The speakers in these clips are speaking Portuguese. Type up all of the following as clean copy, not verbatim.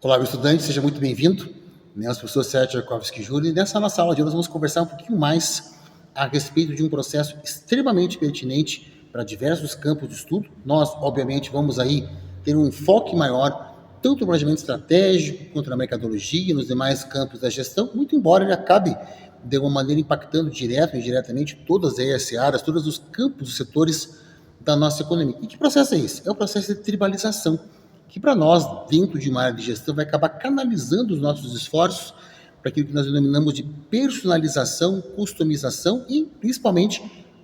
Olá, meu estudante, seja muito bem-vindo. Eu sou o professor Sérgio Tchaikovsky Júnior, e nessa nossa aula de hoje nós vamos conversar um pouquinho mais a respeito de um processo extremamente pertinente para diversos campos de estudo. Nós, obviamente, vamos aí ter um enfoque maior, tanto no planejamento estratégico, quanto na mercadologia, nos demais campos da gestão, muito embora ele acabe, de alguma maneira, impactando direto e indiretamente todas as áreas, todos os campos, os setores da nossa economia. E que processo é esse? É o processo de tribalização, que para nós, dentro de uma área de gestão, vai acabar canalizando os nossos esforços para aquilo que nós denominamos de personalização, customização e, principalmente,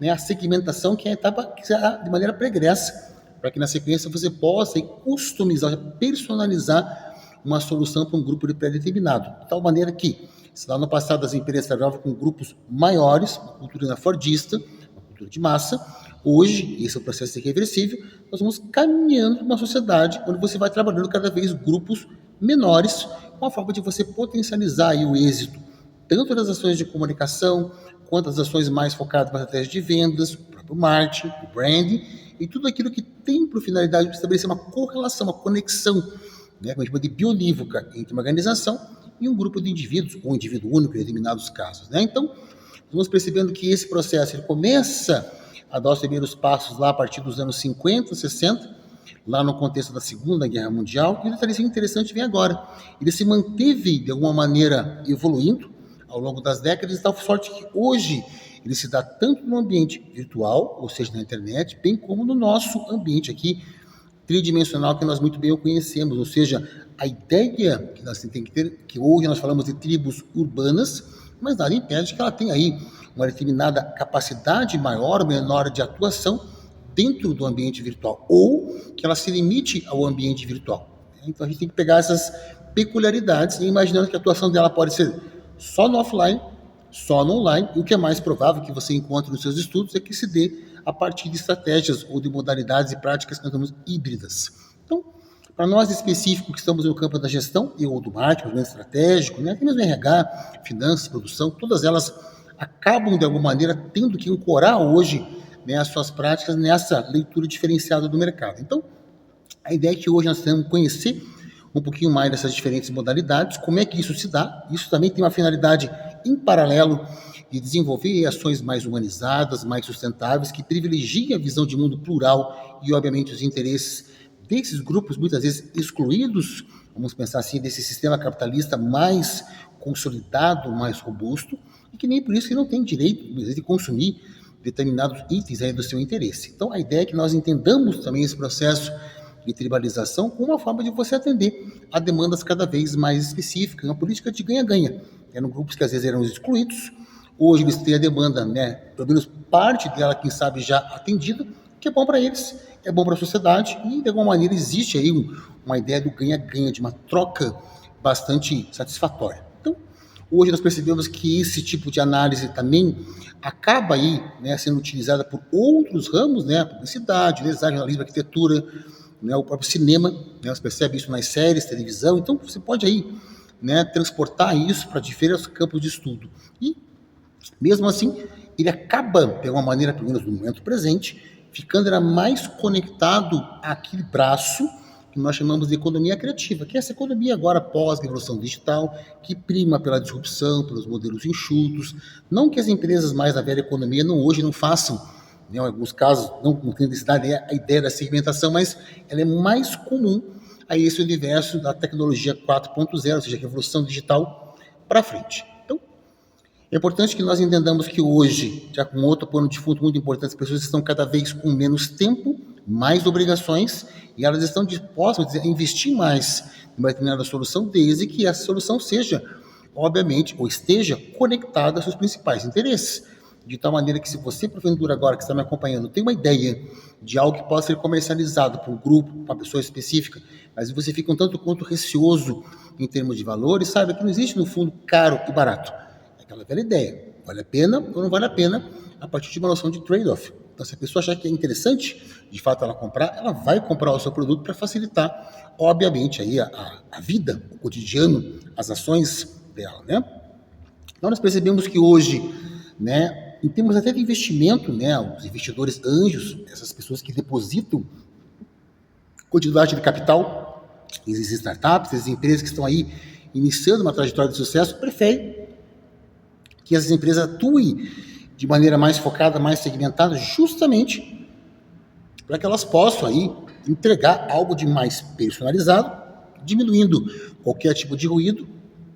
a segmentação, que é a etapa que será de maneira pregressa, para que na sequência você possa customizar, personalizar uma solução para um grupo pré-determinado. De tal maneira que, se lá no passado as empresas trabalhavam com grupos maiores, uma cultura fordista, uma cultura de massa, hoje, esse é o processo irreversível, nós vamos caminhando para uma sociedade onde você vai trabalhando cada vez grupos menores, com a forma de você potencializar aí o êxito, tanto das ações de comunicação, quanto das ações mais focadas na estratégia de vendas, o próprio marketing, o branding, e tudo aquilo que tem por finalidade de estabelecer uma correlação, uma conexão, como a gente chama de bionívoca, entre uma organização e um grupo de indivíduos, ou um indivíduo único em determinados casos. Então, vamos percebendo que esse processo ele começa a dar os primeiros passos lá a partir dos anos 50, 60, lá no contexto da Segunda Guerra Mundial, e o detalhe interessante vem agora. Ele se manteve, de alguma maneira, evoluindo ao longo das décadas, de tal sorte que hoje ele se dá tanto no ambiente virtual, ou seja, na internet, bem como no nosso ambiente aqui, tridimensional, que nós muito bem o conhecemos, ou seja, a ideia que nós temos que ter, que hoje nós falamos de tribos urbanas, mas nada impede que ela tenha aí uma determinada capacidade maior ou menor de atuação dentro do ambiente virtual, ou que ela se limite ao ambiente virtual. Então a gente tem que pegar essas peculiaridades e imaginando que a atuação dela pode ser só no offline, só no online, e o que é mais provável que você encontre nos seus estudos é que se dê a partir de estratégias ou de modalidades e práticas que nós chamamos híbridas. Então, para nós específicos que estamos no campo da gestão e ou do marketing, do estratégico, até mesmo RH, finanças, produção, todas elas acabam, de alguma maneira, tendo que ancorar hoje as suas práticas nessa leitura diferenciada do mercado. Então, a ideia é que hoje nós temos que conhecer um pouquinho mais dessas diferentes modalidades, como é que isso se dá. Isso também tem uma finalidade em paralelo de desenvolver ações mais humanizadas, mais sustentáveis, que privilegiem a visão de mundo plural e, obviamente, os interesses desses grupos, muitas vezes excluídos, vamos pensar assim, desse sistema capitalista mais consolidado, mais robusto, e que nem por isso que não tem direito, às vezes, de consumir determinados itens aí do seu interesse. Então, a ideia é que nós entendamos também esse processo de tribalização como uma forma de você atender a demandas cada vez mais específicas, uma política de ganha-ganha. Eram grupos que às vezes eram excluídos, hoje eles têm a demanda, pelo menos parte dela, quem sabe, já atendida, que é bom para eles, é bom para a sociedade, e de alguma maneira existe aí uma ideia do ganha-ganha, de uma troca bastante satisfatória. Então, hoje nós percebemos que esse tipo de análise também acaba aí sendo utilizada por outros ramos, a publicidade, design, jornalismo, arquitetura, o próprio cinema, você percebe isso nas séries, televisão, então você pode aí transportar isso para diferentes campos de estudo. E, mesmo assim, ele acaba, de alguma maneira, pelo menos no momento presente, ficando mais conectado àquele braço que nós chamamos de economia criativa, que é essa economia agora pós-revolução digital, que prima pela disrupção, pelos modelos enxutos. Não que as empresas mais da velha economia hoje não façam, em alguns casos, não tem necessidade, a ideia da segmentação, mas ela é mais comum a esse universo da tecnologia 4.0, ou seja, a revolução digital para frente. Então, é importante que nós entendamos que hoje, já com outro pano de fundo muito importante, as pessoas estão cada vez com menos tempo, mais obrigações, e elas estão dispostas a investir mais em uma determinada solução, desde que essa solução seja, obviamente, ou esteja conectada aos seus principais interesses. De tal maneira que, se você, porventura, agora que está me acompanhando, tem uma ideia de algo que possa ser comercializado por um grupo, por uma pessoa específica, mas você fica um tanto quanto receoso em termos de valores, saiba que não existe, no fundo, caro e barato. É aquela velha ideia. Vale a pena ou não vale a pena, a partir de uma noção de trade-off. Então, se a pessoa achar que é interessante, de fato, ela vai comprar o seu produto para facilitar, obviamente, aí a vida, o cotidiano, as ações dela, Então, nós percebemos que hoje, em termos até de investimento, os investidores anjos, essas pessoas que depositam quantidade de capital Existem startups, existem empresas que estão aí iniciando uma trajetória de sucesso, preferem que essas empresas atuem de maneira mais focada, mais segmentada, justamente para que elas possam aí entregar algo de mais personalizado, diminuindo qualquer tipo de ruído,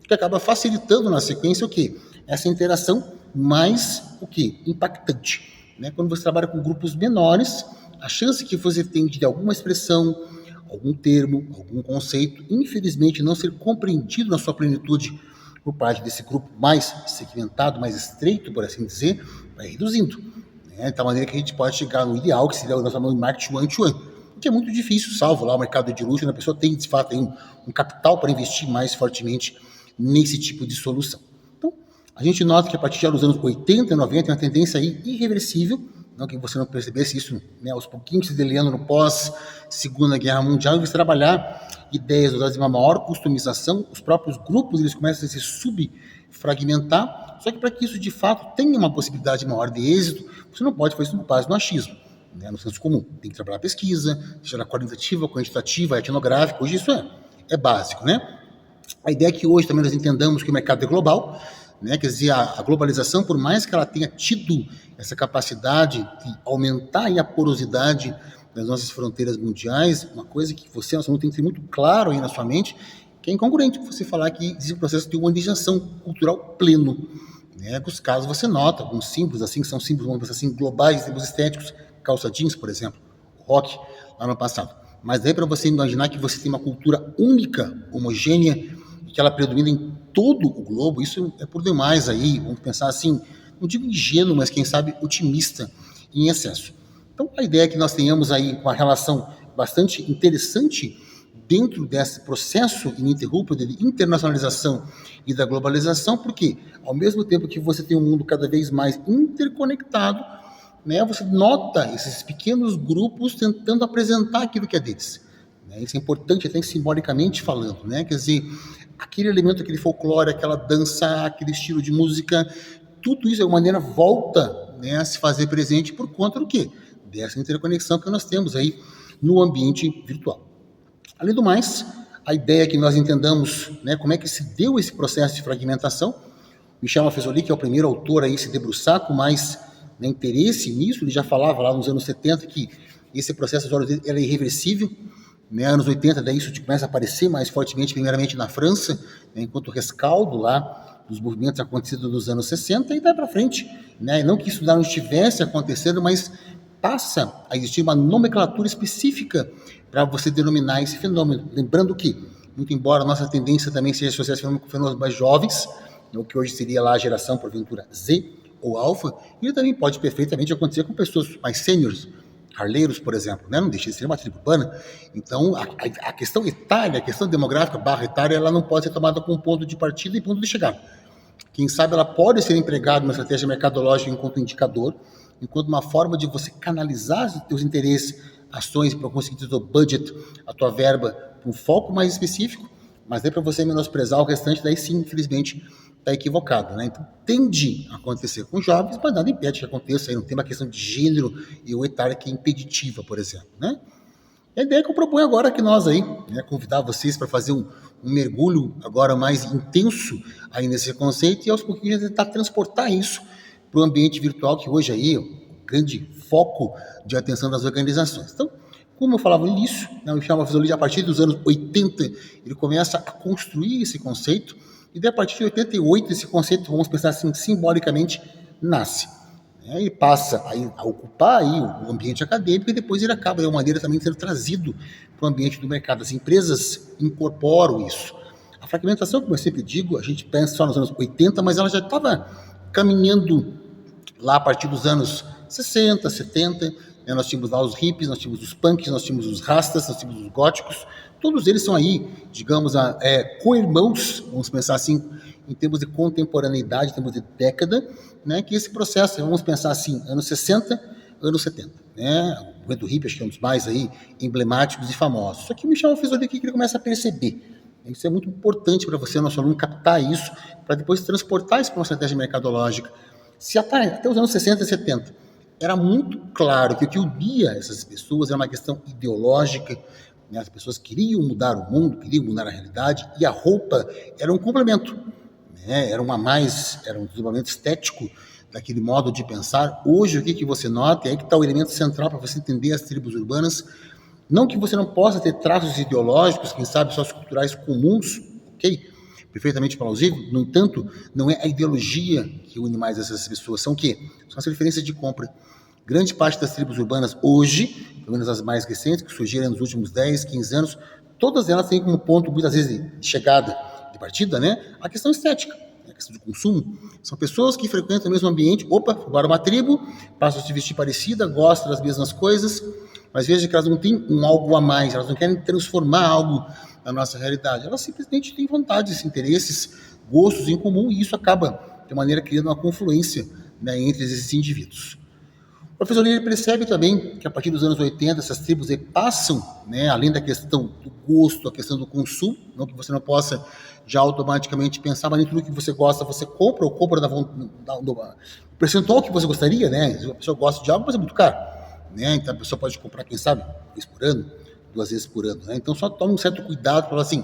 que acaba facilitando na sequência o quê? Essa interação mais o quê? Impactante. Né? Quando você trabalha com grupos menores, a chance que você tem de alguma expressão, algum termo, algum conceito, infelizmente não ser compreendido na sua plenitude por parte desse grupo mais segmentado, mais estreito, por assim dizer, vai reduzindo. Né? De tal maneira que a gente pode chegar no ideal, que seria o nosso marketing one-to-one, que é muito difícil, salvo lá o mercado de luxo, onde a pessoa tem, de fato, um capital para investir mais fortemente nesse tipo de solução. Então, a gente nota que a partir dos anos 80 e 90 é uma tendência aí irreversível, não que você não percebesse isso, né, aos pouquinhos se delineando no pós-Segunda Guerra Mundial, e você trabalhar ideias de uma maior customização, os próprios grupos eles começam a se subfragmentar, só que para que isso de fato tenha uma possibilidade maior de êxito, você não pode fazer isso com base no achismo, né, no senso comum. Tem que trabalhar a pesquisa, seja ela qualitativa, quantitativa, etnográfica, hoje isso é básico, né? A ideia é que hoje também nós entendamos que o mercado é global, né? Quer dizer, a globalização, por mais que ela tenha tido essa capacidade de aumentar a porosidade das nossas fronteiras mundiais, uma coisa que você, nosso mundo, tem que ter muito claro aí na sua mente, que é incongruente você falar que existe um processo de humanização cultural pleno. Né? Nos casos você nota alguns símbolos, assim, que são símbolos, vamos dizer assim, globais, símbolos estéticos, calça jeans, por exemplo, o rock, lá no passado. Mas daí para você imaginar que você tem uma cultura única, homogênea, que ela predomina em todo o globo, isso é por demais aí, vamos pensar assim, não digo ingênuo, mas quem sabe otimista em excesso. Então a ideia é que nós tenhamos aí uma relação bastante interessante dentro desse processo ininterrupto de internacionalização e da globalização, porque ao mesmo tempo que você tem um mundo cada vez mais interconectado, né, você nota esses pequenos grupos tentando apresentar aquilo que é deles. Né? Isso é importante até simbolicamente falando, né? Quer dizer, aquele elemento, aquele folclore, aquela dança, aquele estilo de música, tudo isso de alguma maneira volta, né, a se fazer presente por conta do quê? Dessa interconexão que nós temos aí no ambiente virtual. Além do mais, a ideia é que nós entendamos, né, como é que se deu esse processo de fragmentação. Michel Maffesoli, que é o primeiro autor a se debruçar com mais, né, interesse nisso, ele já falava lá nos anos 70 que esse processo era irreversível. Né, anos 80, daí isso começa a aparecer mais fortemente, primeiramente na França, né, enquanto rescaldo lá dos movimentos acontecidos nos anos 60, e daí para frente. Né, não que isso não estivesse acontecendo, mas passa a existir uma nomenclatura específica para você denominar esse fenômeno. Lembrando que, muito embora a nossa tendência também seja associar esse fenômeno com fenômenos mais jovens, o que hoje seria lá a geração, porventura, Z ou alfa, ele também pode perfeitamente acontecer com pessoas mais sêniores, carleiros, por exemplo, né? Não deixa de ser uma tribo urbana. Então, a questão etária, a questão demográfica barra etária, ela não pode ser tomada como ponto de partida e ponto de chegada. Quem sabe ela pode ser empregada numa estratégia mercadológica enquanto indicador, enquanto uma forma de você canalizar os teus interesses, ações, para conseguir o teu budget, a tua verba, com um foco mais específico, mas daí para você menosprezar o restante, daí sim, infelizmente, está equivocado. Né? Então, tende a acontecer com jovens, mas nada impede que aconteça, aí não tem uma questão de gênero e ou etária que é impeditiva, por exemplo. Né? A ideia que eu proponho agora é que nós aí, né, convidar vocês para fazer um mergulho agora mais intenso aí nesse conceito e aos pouquinhos tentar transportar isso para o ambiente virtual, que hoje aí é o grande foco de atenção das organizações. Então, como eu falava no início, né, o Michel Maffesoli, a partir dos anos 80, ele começa a construir esse conceito, e daí, a partir de 88, esse conceito, vamos pensar assim, simbolicamente, nasce. Ele passa a ocupar aí o ambiente acadêmico e depois ele acaba, de uma maneira, também sendo trazido para o ambiente do mercado. As empresas incorporam isso. A fragmentação, como eu sempre digo, a gente pensa só nos anos 80, mas ela já estava caminhando lá a partir dos anos 60, 70, né? Nós tínhamos lá os hippies, nós tínhamos os punks, nós tínhamos os rastas, nós tínhamos os góticos, todos eles são aí, digamos, co-irmãos, vamos pensar assim, em termos de contemporaneidade, em termos de década, né, que esse processo, vamos pensar assim, anos 60, anos 70, né, o movimento hippie acho que é um dos mais aí emblemáticos e famosos. Só que o Michel Maffesoli aqui que ele começa a perceber, isso é muito importante para você, nosso aluno, captar isso, para depois transportar isso para uma estratégia mercadológica. Se até os anos 60 e 70 era muito claro que o que unia essas pessoas era uma questão ideológica, né? As pessoas queriam mudar o mundo, queriam mudar a realidade, e a roupa era um complemento, né? Era um desenvolvimento estético daquele modo de pensar. Hoje, o que você nota, é aí que está o elemento central para você entender as tribos urbanas. Não que você não possa ter traços ideológicos, quem sabe socioculturais comuns, ok? Perfeitamente plausível. No entanto, não é a ideologia que une mais essas pessoas. São o quê? São as referências de compra. Grande parte das tribos urbanas hoje, pelo menos as mais recentes, que surgiram nos últimos 10, 15 anos, todas elas têm como ponto, muitas vezes, de chegada, de partida, né, a questão estética, a questão de consumo. São pessoas que frequentam o mesmo ambiente. Opa, agora uma tribo, passam a se vestir parecida, gostam das mesmas coisas, mas veja que elas não têm um algo a mais, elas não querem transformar algo na nossa realidade. Elas simplesmente têm vontades, interesses, gostos em comum, e isso acaba, de maneira, criando uma confluência, né, entre esses indivíduos. O professor Lira percebe também que a partir dos anos 80 essas tribos passam, né, além da questão do gosto, a questão do consumo, não que você não possa já automaticamente pensar, mas nem tudo que você gosta você compra, ou compra do percentual que você gostaria, né? Se a pessoa gosta de algo, mas é muito caro, né? Então a pessoa pode comprar, quem sabe, uma vez por ano, 2 vezes por ano, né? Então só toma um certo cuidado para falar assim,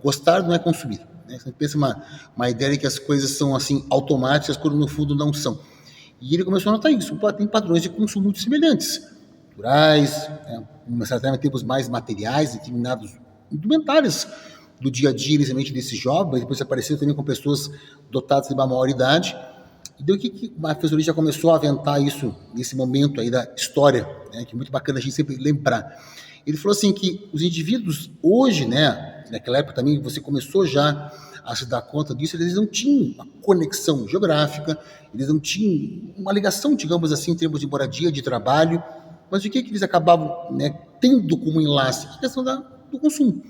gostar não é consumir, né? Você pensa uma ideia de que as coisas são assim automáticas, quando no fundo não são. E ele começou a notar isso. Tem padrões de consumo muito semelhantes, culturais, né, tempos mais materiais, determinados indumentários do dia a dia, inicialmente desses jovens, depois apareceu também com pessoas dotadas de uma maior idade. E deu que a professora já começou a aventar isso nesse momento aí da história, né, que é muito bacana a gente sempre lembrar. Ele falou assim que os indivíduos hoje, né, naquela época também você começou já a se dar conta disso, eles não tinham uma conexão geográfica, eles não tinham uma ligação, digamos assim, em termos de moradia, de trabalho, mas o que eles acabavam, né, tendo como enlace? A questão do consumo.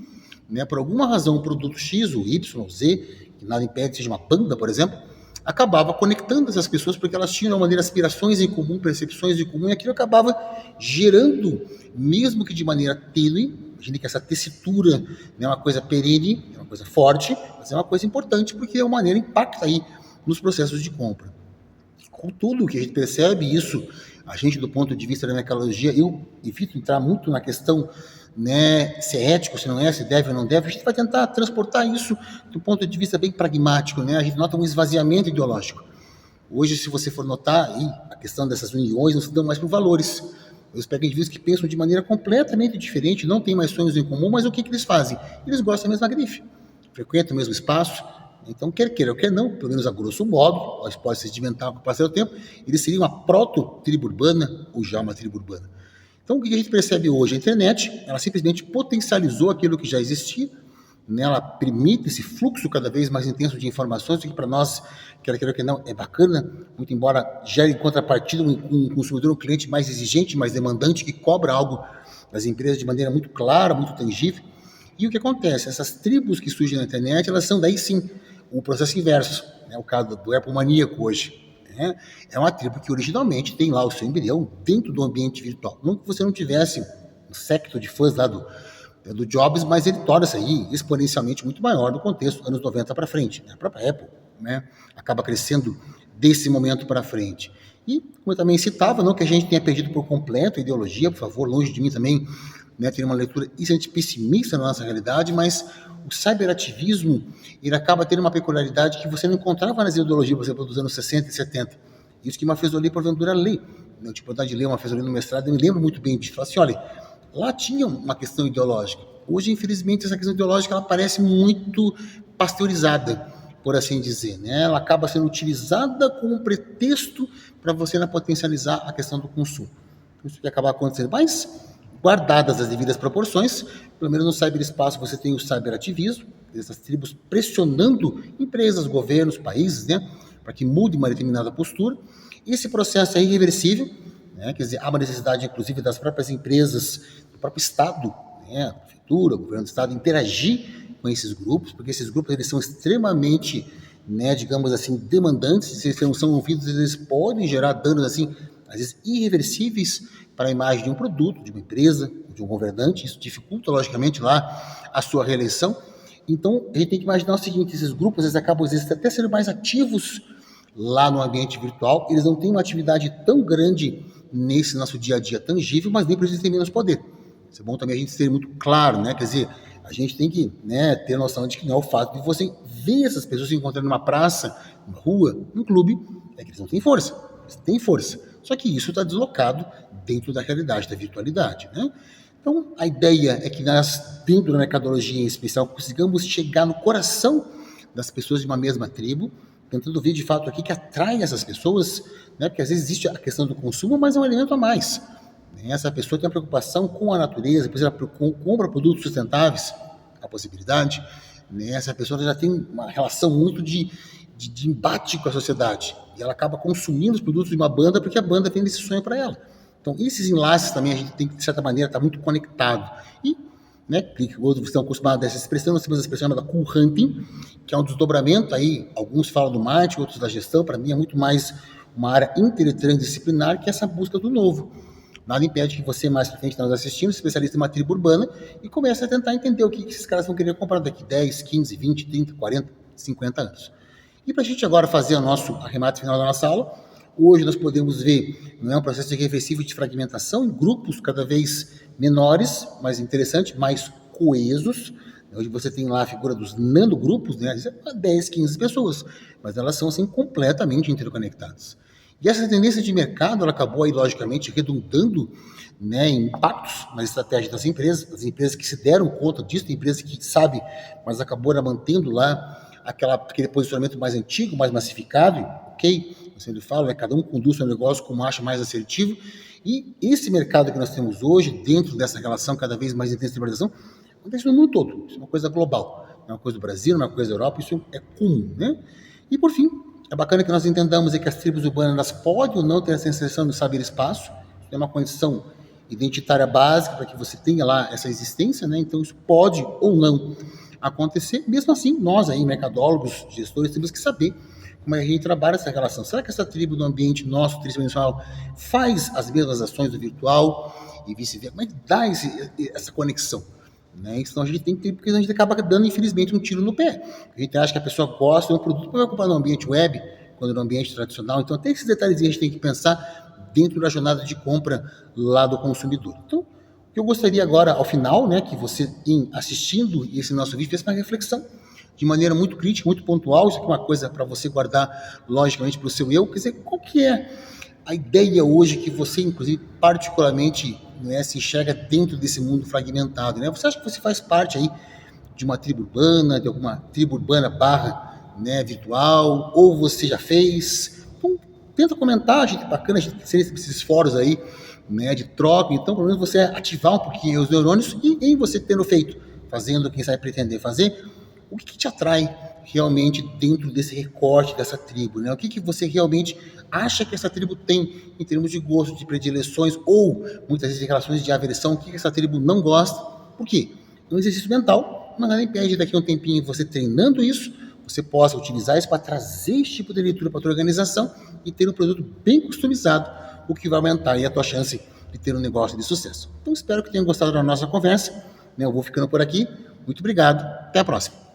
Né? Por alguma razão, o produto X, ou Y, ou Z, que nada impede que seja uma panda, por exemplo, acabava conectando essas pessoas porque elas tinham, de uma maneira, aspirações em comum, percepções em comum, e aquilo acabava gerando, mesmo que de maneira tênue, imagine que essa tessitura não é uma coisa perene, é uma coisa forte, mas é uma coisa importante porque é uma maneira impacta aí nos processos de compra. Contudo, que a gente percebe isso, a gente do ponto de vista da mercadologia, eu evito entrar muito na questão, né, se é ético, se não é, se deve ou não deve, a gente vai tentar transportar isso do ponto de vista bem pragmático, né? A gente nota um esvaziamento ideológico. Hoje, se você for notar, aí, a questão dessas uniões não se dão mais por valores. Eles pegam indivíduos que pensam de maneira completamente diferente, não têm mais sonhos em comum, mas o que eles fazem? Eles gostam da mesma grife, frequentam o mesmo espaço. Então, quer queira ou quer não, pelo menos a grosso modo, eles podem se sedimentar com o passar do tempo, eles seriam uma proto-tribo urbana ou já uma tribo urbana. Então, o que a gente percebe hoje? A internet, ela simplesmente potencializou aquilo que já existia, né? Ela permite esse fluxo cada vez mais intenso de informações, que para nós, quer queira ou quer não, é bacana, muito embora gere em contrapartida um consumidor, um cliente mais exigente, mais demandante, que cobra algo das empresas de maneira muito clara, muito tangível. E o que acontece? Essas tribos que surgem na internet, elas são daí sim o processo inverso, né? O caso do Apple maníaco hoje. É uma tribo que originalmente tem lá o seu embrião dentro do ambiente virtual. Não que você não tivesse um séquito de fãs lá do Jobs, mas ele torna-se aí exponencialmente muito maior no contexto anos 90 para frente. Né? A própria Apple, né, acaba crescendo desse momento para frente. E, como eu também citava, não que a gente tenha perdido por completo a ideologia, por favor, longe de mim também, né, ter uma leitura extremamente pessimista na nossa realidade, mas o cyberativismo, ele acaba tendo uma peculiaridade que você não encontrava nas ideologias, por exemplo, dos anos 60 e 70. Isso que uma Maffesoli, porventura, lê. Eu tive vontade de ler uma Maffesoli no mestrado, eu me lembro muito bem disso. Falei assim, olha, lá tinha uma questão ideológica. Hoje, infelizmente, essa questão ideológica ela parece muito pasteurizada, por assim dizer. Né? Ela acaba sendo utilizada como um pretexto para você não potencializar a questão do consumo. Isso que acaba acontecendo. Mas, guardadas as devidas proporções, pelo menos no cyberespaço você tem o cyberativismo, essas tribos pressionando empresas, governos, países, né, para que mude uma determinada postura. Esse processo é irreversível, né, quer dizer, há uma necessidade, inclusive, das próprias empresas, do próprio Estado, né, a prefeitura, o governo do Estado, interagir com esses grupos, porque esses grupos eles são extremamente, né, digamos assim, demandantes, se eles não são ouvidos, eles podem gerar danos, assim, às vezes irreversíveis para a imagem de um produto, de uma empresa, de um governante. Isso dificulta, logicamente, lá a sua reeleição. Então, a gente tem que imaginar o seguinte, esses grupos eles acabam, às vezes, até sendo mais ativos lá no ambiente virtual, eles não têm uma atividade tão grande nesse nosso dia a dia tangível, mas nem por isso eles têm menos poder. Isso é bom também a gente ser muito claro, né? Quer dizer, a gente tem que, né, ter noção de que não é o fato de você ver essas pessoas se encontrando numa praça, numa rua, num clube, é que eles não têm força. Eles têm força. Só que isso está deslocado dentro da realidade, da virtualidade, né? Então, a ideia é que nós, dentro da mercadologia em especial, consigamos chegar no coração das pessoas de uma mesma tribo, tentando ver de fato aqui que atrai essas pessoas, né? Porque às vezes existe a questão do consumo, mas é um elemento a mais. Né? Essa pessoa tem uma preocupação com a natureza, por exemplo, compra produtos sustentáveis, a possibilidade, né? Essa pessoa já tem uma relação muito de embate com a sociedade, e ela acaba consumindo os produtos de uma banda porque a banda vende esse sonho para ela. Então, esses enlaces também a gente tem que, de certa maneira, estar muito conectado. E, né, outros estão acostumados a essa expressão, nós temos a expressão chamada cool hunting, que é um desdobramento aí, alguns falam do marketing, outros da gestão, para mim é muito mais uma área intertransdisciplinar, que é essa busca do novo. Nada impede que você, mais pra frente, nós assistimos, especialista em uma tribo urbana, e comece a tentar entender o que esses caras vão querer comprar daqui 10, 15, 20, 30, 40, 50 anos. E para a gente agora fazer o nosso arremate final da nossa aula, hoje nós podemos ver, não é um processo regressivo de fragmentação em grupos cada vez menores, mais interessante, mais coesos. Hoje você tem lá a figura dos nanogrupos, né? 10, 15 pessoas, mas elas são assim completamente interconectadas. E essa tendência de mercado, ela acabou aí, logicamente, redundando, né, em impactos na estratégia das empresas, as empresas que se deram conta disso, tem empresas que sabem, mas acabaram mantendo lá aquele posicionamento mais antigo, mais massificado, ok? Eu sempre falo, né, cada um conduz seu negócio como acha mais assertivo, e esse mercado que nós temos hoje, dentro dessa relação cada vez mais intensa de globalização, acontece no mundo todo, isso é uma coisa global, não é uma coisa do Brasil, não é uma coisa da Europa, isso é comum, né? E por fim, é bacana que nós entendamos que as tribos urbanas podem ou não ter essa inserção no saber-espaço, é uma condição identitária básica para que você tenha lá essa existência, né? Então isso pode ou não acontecer. Mesmo assim, nós aí, mercadólogos, gestores, temos que saber como é que a gente trabalha essa relação. Será que essa tribo do ambiente nosso, tridimensional, faz as mesmas ações do virtual e vice-versa? Como é que dá essa conexão? Né? Senão a gente tem que ter, porque a gente acaba dando, infelizmente, um tiro no pé. A gente acha que a pessoa gosta de um produto para ocupar no ambiente web, quando no ambiente tradicional. Então, até esses detalhes a gente tem que pensar dentro da jornada de compra lá do consumidor. Então, o que eu gostaria agora, ao final, né, que você, em assistindo esse nosso vídeo, fez uma reflexão de maneira muito crítica, muito pontual. Isso aqui é uma coisa para você guardar, logicamente, para o seu eu. Quer dizer, qual que é a ideia hoje que você, inclusive, particularmente, né, se enxerga dentro desse mundo fragmentado, né? Você acha que você faz parte aí de uma tribo urbana, de alguma tribo urbana barra, né, virtual, ou você já fez? Então, tenta comentar, gente, bacana, a gente tem esses fóruns aí, né, de troca. Então, pelo menos você ativar um pouquinho os neurônios, e em você tendo feito, fazendo, quem sabe pretender fazer, o que te atrai realmente dentro desse recorte dessa tribo, né? O que você realmente acha que essa tribo tem em termos de gosto, de predileções, ou muitas vezes de relações de aversão, o que essa tribo não gosta? Por quê? É um exercício mental, mas nada impede daqui a um tempinho você treinando isso, você possa utilizar isso para trazer esse tipo de leitura para a tua organização e ter um produto bem customizado, o que vai aumentar aí a tua chance de ter um negócio de sucesso. Então espero que tenham gostado da nossa conversa, né? Eu vou ficando por aqui, muito obrigado, até a próxima.